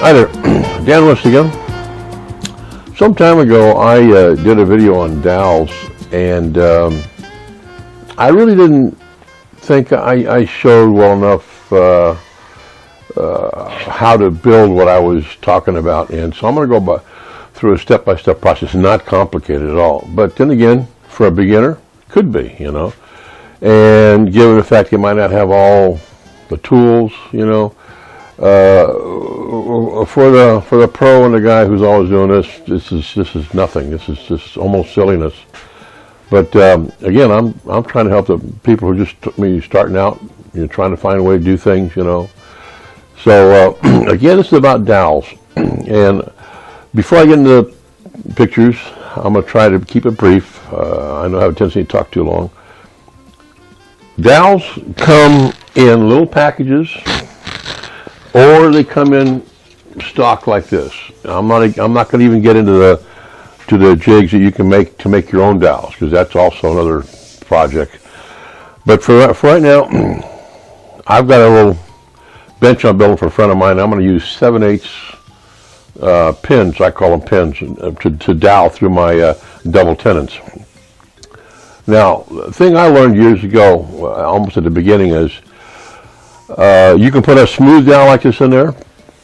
Hi there, Dan West again. Some time ago I did a video on dowels, and I really didn't think I showed well enough how to build what I was talking about, and so I'm going to go through a step-by-step process, not complicated at all. But then again, for a beginner, could be, you know, and given the fact you might not have all the tools, you know, for the pro and the guy who's always doing this is nothing. This is just almost silliness. But again, I'm trying to help the people who just took me starting out, you know, trying to find a way to do things, you know. So again, this is about dowels, and before I get into the pictures, I'm going to try to keep it brief. I know I have a tendency to talk too long. Dowels come in little packages, or they come in stock like this. I'm not going to even get into the jigs that you can make to make your own dowels, because that's also another project. But for right now, I've got a little bench I'm building for a friend of mine. I'm going to use 7/8 pins, I call them pins, to dowel through my double tenons. Now, the thing I learned years ago, almost at the beginning, is you can put a smooth dowel like this in there,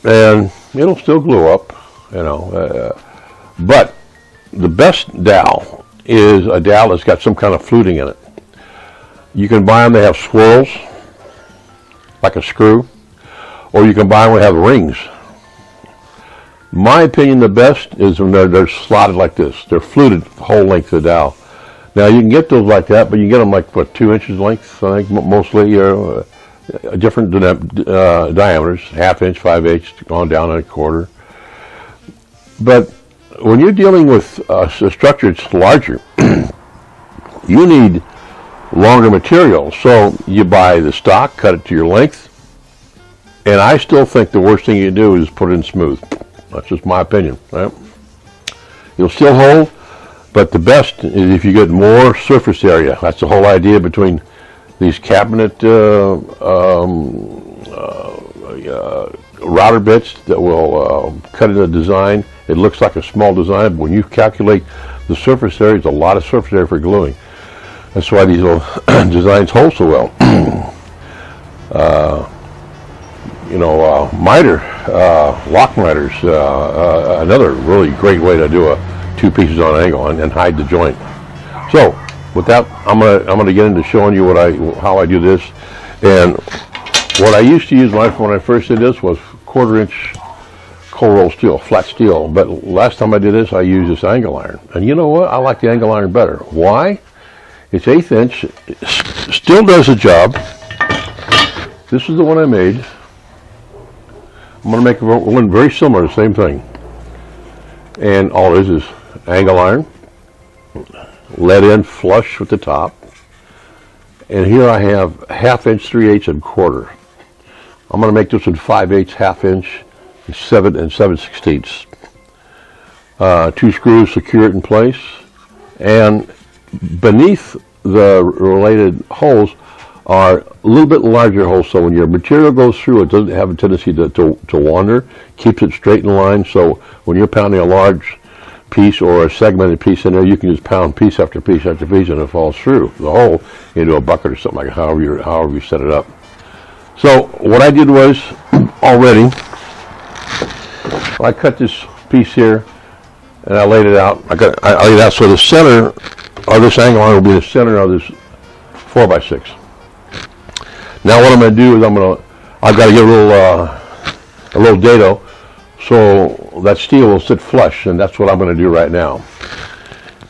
and it'll still glue up, you know. But the best dowel is a dowel that's got some kind of fluting in it. You can buy them; they have swirls, like a screw, or you can buy them that have rings. In my opinion, the best is when they're slotted like this. They're fluted the whole length of the dowel. Now, you can get those like that, but you can get them like, what, 2 inches length, I think, mostly, different diameters, 1/2 inch, 5/8, on down and 1/4. But when you're dealing with a structure that's larger, you need longer material. So you buy the stock, cut it to your length, and I still think the worst thing you do is put it in smooth. That's just my opinion, right? You'll still hold, but the best is if you get more surface area. That's the whole idea between these cabinet router bits that will cut in a design. It looks like a small design, but when you calculate the surface area, it's a lot of surface area for gluing. That's why these little designs hold so well. You know, miter, lock miters, another really great way to do two pieces on an angle and hide the joint. So, with that, I'm gonna get into showing you how I do this. And what I used to use when I first did this was 1/4 inch cold roll steel, flat steel. But last time I did this, I used this angle iron. And you know what? I like the angle iron better. Why? It's 1/8 inch. It still does the job. This is the one I made. I'm going to make one very similar, the same thing. And all it is angle iron, let in flush with the top. And here I have 1/2 inch, 3/8, and 1/4. I'm going to make this in 5/8, 1/2 inch, and 7/16. 2 screws secure it in place. And beneath the related holes are a little bit larger holes, so when your material goes through, it doesn't have a tendency to wander, keeps it straight in line. So when you're pounding a large piece or a segmented piece in there, you can just pound piece after piece after piece, and it falls through the hole into a bucket or something like that, however you set it up. So what I did was, already, I cut this piece here and I laid it out. I laid it out so the center of this angle iron will be the center of this 4x6. Now what I'm going to do is I've got to get a little dado so that steel will sit flush, and that's what I'm going to do right now.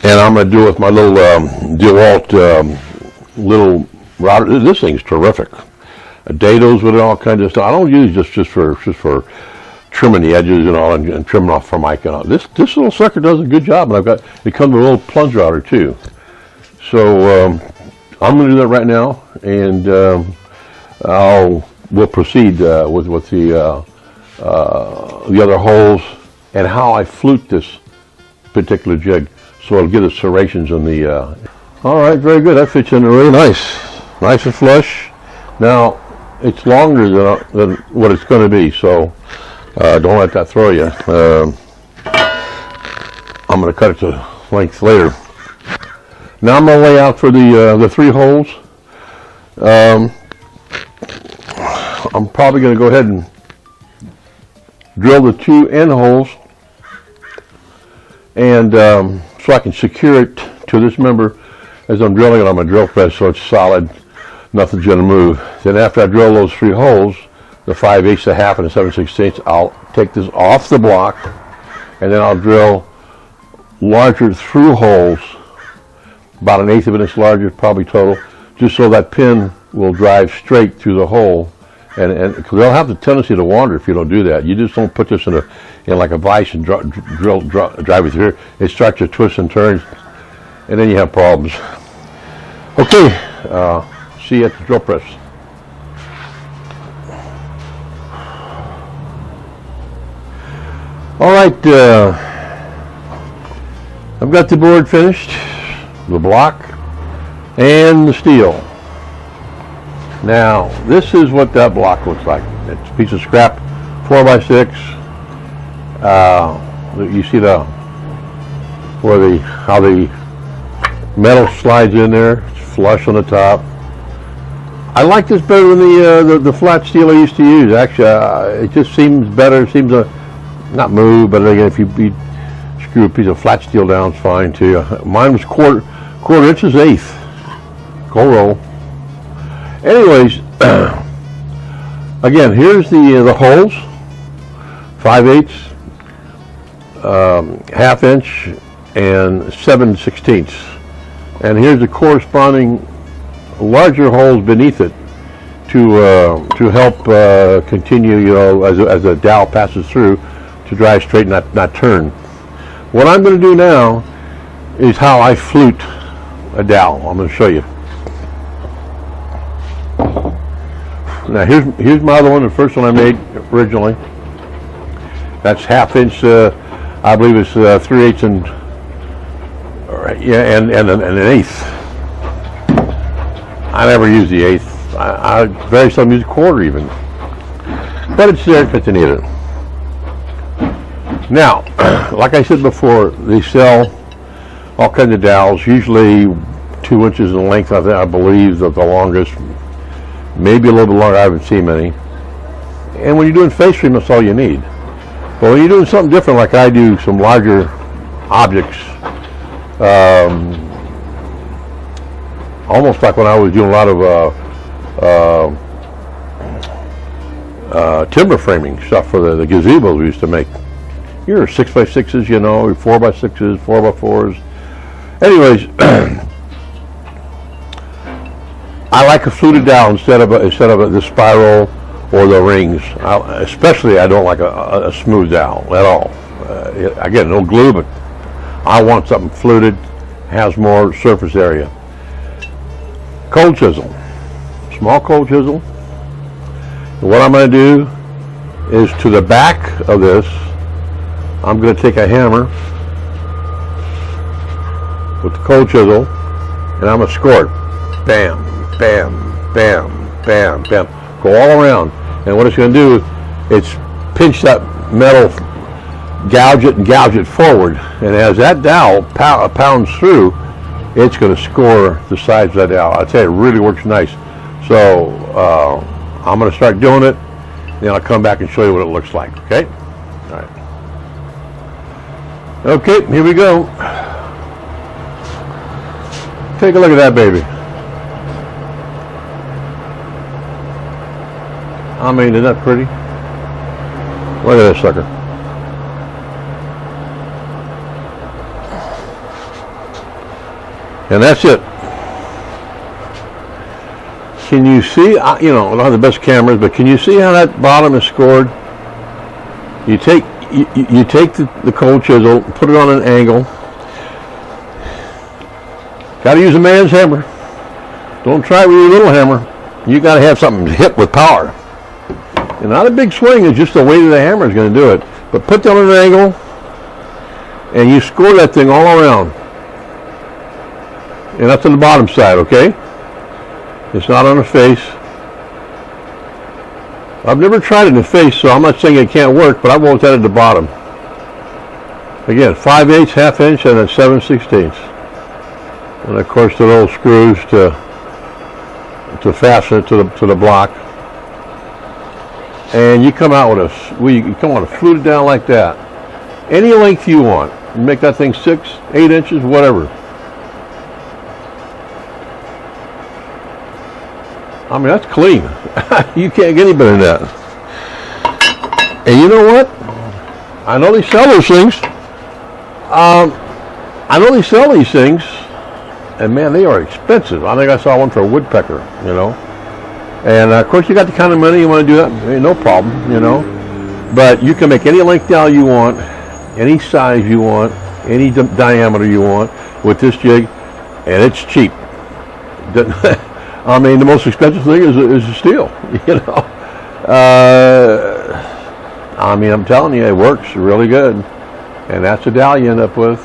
And I'm going to do it with my little DeWalt little router. This thing's terrific. Dados with all kinds of stuff. I don't use just for trimming the edges and all, and trimming off for mic and all. This little sucker does a good job, and it comes with a little plunge router too. So I'm going to do that right now, and we'll proceed with the other holes and how I flute this particular jig, so it'll get the serrations in the. All right, very good. That fits in there really nice and flush. Now it's longer than what it's going to be, so Don't let that throw you. I'm going to cut it to length later. Now I'm going to lay out for the 3 holes. I'm probably going to go ahead and drill the 2 end holes, and so I can secure it to this member as I'm drilling it on my drill press, so it's solid, nothing's going to move. Then after I drill those 3 holes, the 5/8, the half, and the 7/16, I'll take this off the block, and then I'll drill larger through holes, about 1/8 of an inch larger probably total, just so that pin will drive straight through the hole, and because they'll have the tendency to wander if you don't do that. You just don't put this in like a vise and drive it through here. It starts to twist and turns, and then you have problems. Okay, see you at the drill press. All right, I've got the board finished, the block, and the steel. Now, this is what that block looks like. It's a piece of scrap, 4x6. You see how the metal slides in there. It's flush on the top. I like this better than the flat steel I used to use. Actually, it just seems better. It seems not move, but again, if you screw a piece of flat steel down, it's fine too. Mine was quarter inches, 1/8. Cold roll. Anyways, again, here's the holes, 5/8, 1/2 inch, and 7/16. And here's the corresponding larger holes beneath it to help continue, as a dowel passes through, to drive straight and not turn. What I'm going to do now is how I flute a dowel. I'm going to show you. Now here's my other one, the first one I made originally. That's 1/2 inch, I believe it's 3/8 and an 1/8. I never use the 1/8. I very seldom use a quarter even, but it's there if you need it. Now, like I said before, they sell all kinds of dowels, usually 2 inches in length. I believe that the longest, maybe a little bit longer. I haven't seen many. And when you're doing face trim, that's all you need. But when you're doing something different, like I do, some larger objects, almost like when I was doing a lot of timber framing stuff for the gazebos we used to make. Your 6x6s, 4x6s, 4x4s. Anyways, I like a fluted dowel instead of the Spyro or the rings. Especially, I don't like a smooth dowel at all. Again, no glue, but I want something fluted, has more surface area. Cold chisel, small cold chisel. And what I'm going to do is, to the back of this, I'm going to take a hammer with the cold chisel, and I'm going to score it. Bam, bam, bam, bam, bam. Go all around. And what it's going to do, it's pinch that metal, gouge it forward. And as that dowel pounds through, it's going to score the sides of that dowel. I tell you, it really works nice. So I'm going to start doing it, then I'll come back and show you what it looks like. Okay? All right. Okay, here we go. Take a look at that baby. I mean, isn't that pretty? Look at that sucker. And that's it. Can you see, I don't have the best cameras, but can you see how that bottom is scored? You take the cold chisel, put it on an angle. Got to use a man's hammer. Don't try it with your little hammer. You got to have something hit with power. And not a big swing, it's just the weight of the hammer is going to do it. But put that on an angle, and you score that thing all around. And that's on the bottom side, okay? It's not on the face. I've never tried it in the face, so I'm not saying it can't work, but I've always had it at the bottom. Again, 5/8, ½ inch, and a 7/16. And of course the little screws to fasten it to the block. And you come out with you come on a fluted dowel like that. Any length you want. You make that thing 6, 8 inches, whatever. I mean, that's clean. You can't get any better than that. And you know what? I know they sell those things. I know they sell these things, and man, they are expensive. I think I saw one for a woodpecker, you know. And of course, you got the kind of money you want to do that, no problem, you know. But you can make any length dowel you want, any size you want, any diameter you want with this jig, and it's cheap. I mean, the most expensive thing is the steel, you know. I mean, I'm telling you, it works really good, and that's the dowel you end up with.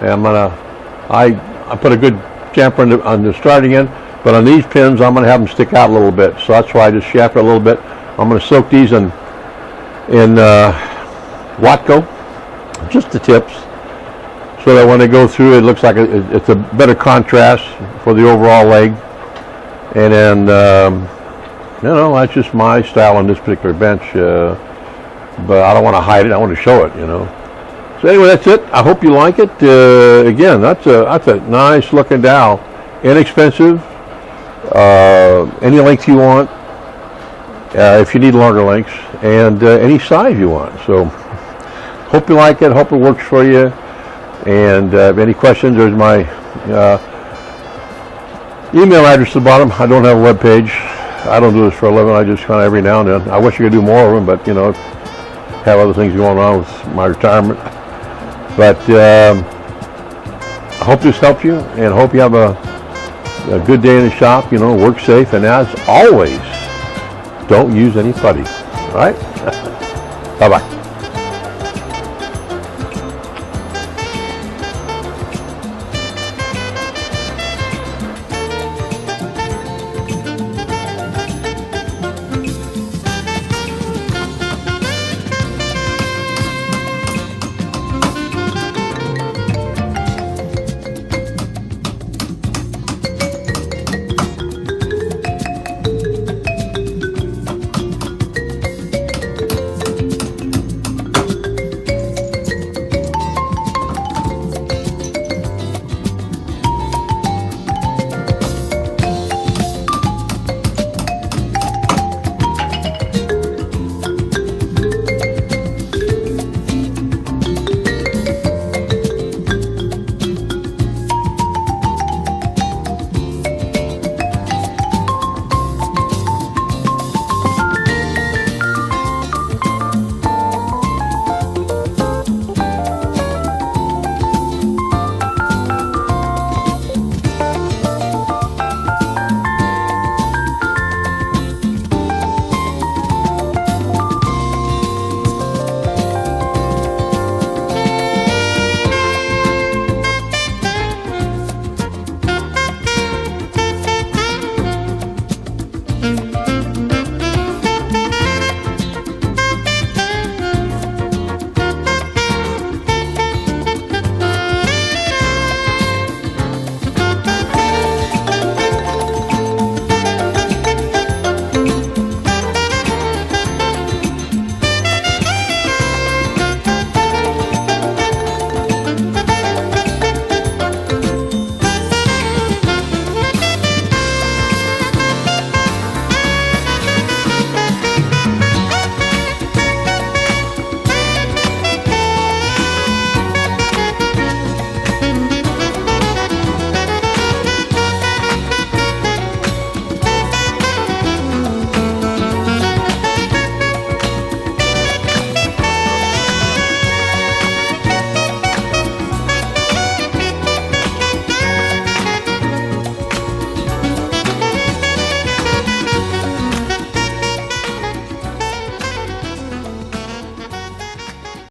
And I put a good chamfer on the starting end, but on these pins, I'm gonna have them stick out a little bit. So that's why I just shaft it a little bit. I'm gonna soak these in Watco, just the tips, so that when they go through, it looks like it's a better contrast for the overall leg. And then, you know, that's just my style on this particular bench. But I don't want to hide it. I want to show it, you know. So anyway, that's it. I hope you like it. Again, that's a nice looking dowel. Inexpensive. Any length you want. If you need longer lengths, and any size you want. So hope you like it. Hope it works for you. And if any questions, there's my email address at the bottom. I don't have a web page. I don't do this for a living. I just kind of every now and then. I wish I could do more of them, but you know, have other things going on with my retirement. But I hope this helps you, and hope you have a good day in the shop. You know, work safe, and as always, don't use any putty. All right? Bye-bye.